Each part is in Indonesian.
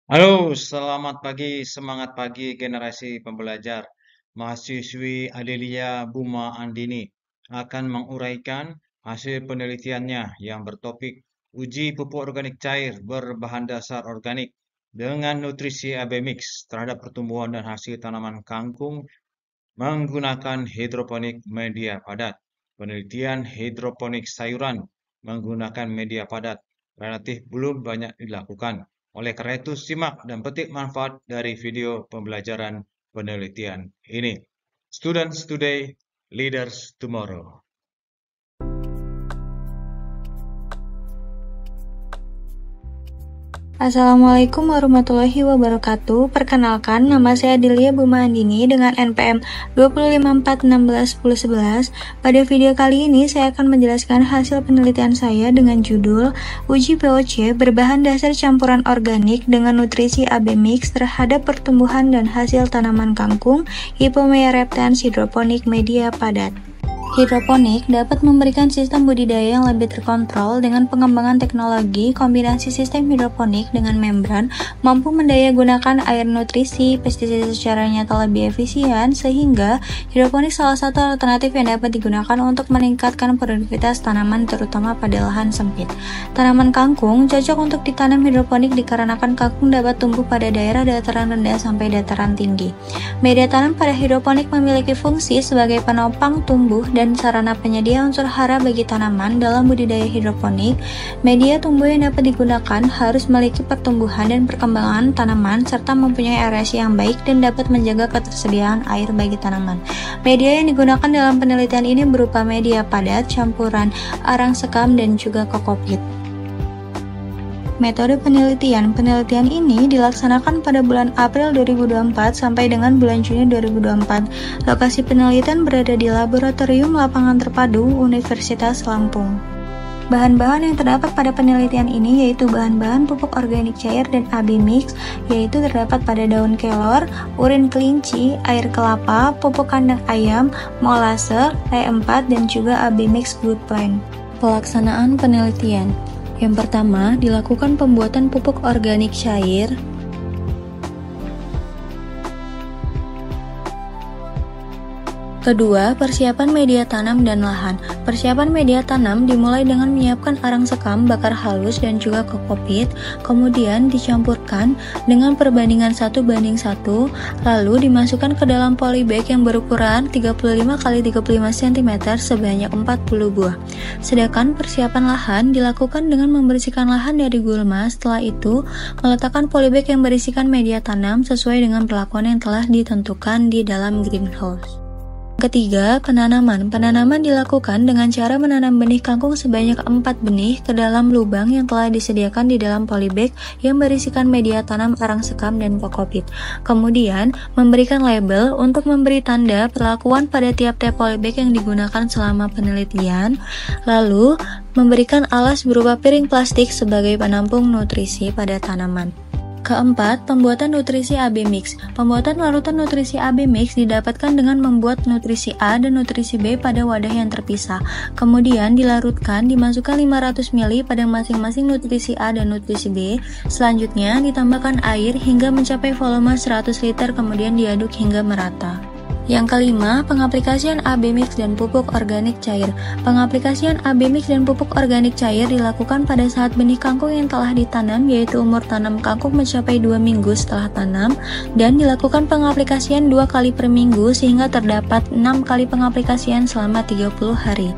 Halo, selamat pagi, semangat pagi generasi pembelajar. Mahasiswi Adelia Buma Andini akan menguraikan hasil penelitiannya yang bertopik uji pupuk organik cair berbahan dasar organik dengan nutrisi AB mix terhadap pertumbuhan dan hasil tanaman kangkung menggunakan hidroponik media padat. Penelitian hidroponik sayuran menggunakan media padat relatif belum banyak dilakukan. Oleh karena itu, simak dan petik manfaat dari video pembelajaran penelitian ini. Students today, leaders tomorrow. Assalamualaikum warahmatullahi wabarakatuh. Perkenalkan, nama saya Adelia Buma Andini dengan NPM 254161011. Pada video kali ini saya akan menjelaskan hasil penelitian saya dengan judul Uji POC berbahan dasar campuran organik dengan nutrisi AB mix terhadap pertumbuhan dan hasil tanaman kangkung Hipomea reptans hidroponik media padat. Hidroponik dapat memberikan sistem budidaya yang lebih terkontrol dengan pengembangan teknologi kombinasi sistem hidroponik dengan membran, mampu mendaya gunakan air nutrisi, pestisida secara nyata lebih efisien, sehingga hidroponik salah satu alternatif yang dapat digunakan untuk meningkatkan produktivitas tanaman terutama pada lahan sempit. Tanaman kangkung cocok untuk ditanam hidroponik dikarenakan kangkung dapat tumbuh pada daerah dataran rendah sampai dataran tinggi. Media tanam pada hidroponik memiliki fungsi sebagai penopang tumbuh dan sarana penyedia unsur hara bagi tanaman dalam budidaya hidroponik. Media tumbuh yang dapat digunakan harus memiliki pertumbuhan dan perkembangan tanaman serta mempunyai aerasi yang baik dan dapat menjaga ketersediaan air bagi tanaman. Media yang digunakan dalam penelitian ini berupa media padat, campuran arang sekam, dan juga kokopit. Metode penelitian ini dilaksanakan pada bulan April 2024 sampai dengan bulan Juni 2024. Lokasi penelitian berada di Laboratorium Lapangan Terpadu Universitas Lampung. Bahan-bahan yang terdapat pada penelitian ini yaitu bahan-bahan pupuk organik cair dan AB mix, yaitu terdapat pada daun kelor, urin kelinci, air kelapa, pupuk kandang ayam, molase, E4, dan juga AB mix Good Plant. Pelaksanaan penelitian. Yang pertama, dilakukan pembuatan pupuk organik cair. Kedua, persiapan media tanam dan lahan. Persiapan media tanam dimulai dengan menyiapkan arang sekam, bakar halus, dan juga kokopit, kemudian dicampurkan dengan perbandingan 1:1, lalu dimasukkan ke dalam polybag yang berukuran 35x35 cm sebanyak 40 buah. Sedangkan persiapan lahan dilakukan dengan membersihkan lahan dari gulma, setelah itu meletakkan polybag yang berisikan media tanam sesuai dengan perlakuan yang telah ditentukan di dalam greenhouse. Ketiga, penanaman. Penanaman dilakukan dengan cara menanam benih kangkung sebanyak 4 benih ke dalam lubang yang telah disediakan di dalam polybag yang berisikan media tanam arang sekam dan kokopit. Kemudian, memberikan label untuk memberi tanda perlakuan pada tiap-tiap polybag yang digunakan selama penelitian. Lalu, memberikan alas berupa piring plastik sebagai penampung nutrisi pada tanaman. Keempat, pembuatan nutrisi AB mix. Pembuatan larutan nutrisi AB mix didapatkan dengan membuat nutrisi A dan nutrisi B pada wadah yang terpisah. Kemudian dilarutkan, dimasukkan 500 ml pada masing-masing nutrisi A dan nutrisi B. Selanjutnya ditambahkan air hingga mencapai volume 100 liter, kemudian diaduk hingga merata. Yang kelima, pengaplikasian AB mix dan pupuk organik cair. Pengaplikasian AB mix dan pupuk organik cair dilakukan pada saat benih kangkung yang telah ditanam, yaitu umur tanam kangkung mencapai 2 minggu setelah tanam, dan dilakukan pengaplikasian 2 kali per minggu sehingga terdapat 6 kali pengaplikasian selama 30 hari.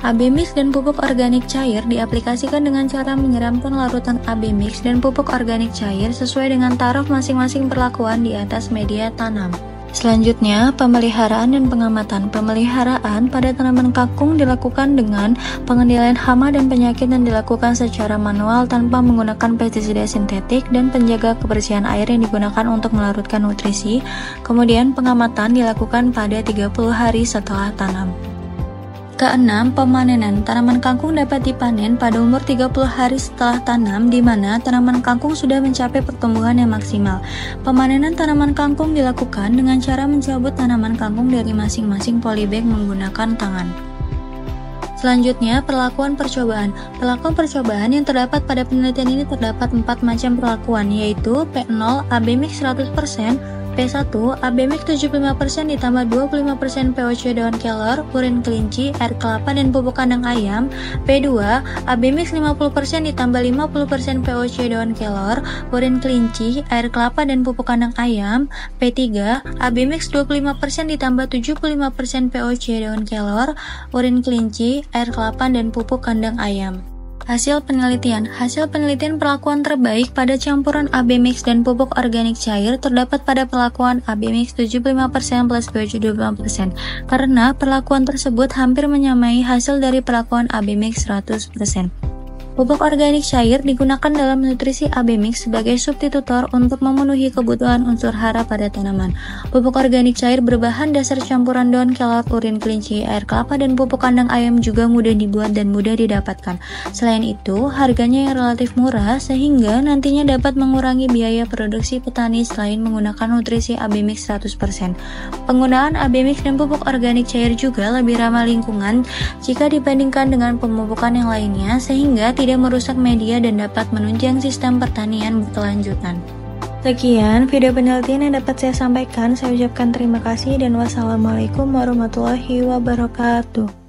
AB mix dan pupuk organik cair diaplikasikan dengan cara menyiramkan larutan AB mix dan pupuk organik cair sesuai dengan taraf masing-masing perlakuan di atas media tanam. Selanjutnya, pemeliharaan dan pengamatan. Pemeliharaan pada tanaman kangkung dilakukan dengan pengendalian hama dan penyakit dan dilakukan secara manual tanpa menggunakan pestisida sintetik dan penjaga kebersihan air yang digunakan untuk melarutkan nutrisi. Kemudian, pengamatan dilakukan pada 30 hari setelah tanam. Keenam, pemanenan. Tanaman kangkung dapat dipanen pada umur 30 hari setelah tanam, di mana tanaman kangkung sudah mencapai pertumbuhan yang maksimal. Pemanenan tanaman kangkung dilakukan dengan cara mencabut tanaman kangkung dari masing-masing polybag menggunakan tangan. Selanjutnya, perlakuan percobaan. Perlakuan percobaan yang terdapat pada penelitian ini terdapat 4 macam perlakuan, yaitu P0 AB mix 100%, P1 AB mix 75% ditambah 25% POC daun kelor, urin kelinci, air kelapa, dan bubuk kandang ayam. P2 AB mix 50% ditambah 50% POC daun kelor, urin kelinci, air kelapa, dan pupuk kandang ayam. P3 AB mix 25% ditambah 75% POC daun kelor, urin kelinci, air kelapa, dan pupuk kandang ayam. Hasil penelitian perlakuan terbaik pada campuran AB mix dan pupuk organik cair terdapat pada perlakuan AB mix 75% plus POC 25%, karena perlakuan tersebut hampir menyamai hasil dari perlakuan AB mix 100%. Pupuk organik cair digunakan dalam nutrisi AB mix sebagai substitutor untuk memenuhi kebutuhan unsur hara pada tanaman. Pupuk organik cair berbahan dasar campuran daun kelor, urin kelinci, air kelapa, dan pupuk kandang ayam juga mudah dibuat dan mudah didapatkan. Selain itu, harganya yang relatif murah sehingga nantinya dapat mengurangi biaya produksi petani selain menggunakan nutrisi AB mix 100%. Penggunaan AB mix dan pupuk organik cair juga lebih ramah lingkungan jika dibandingkan dengan pemupukan yang lainnya, sehingga tidak merusak media dan dapat menunjang sistem pertanian berkelanjutan. Sekian video penelitian yang dapat saya sampaikan. Saya ucapkan terima kasih dan wassalamualaikum warahmatullahi wabarakatuh.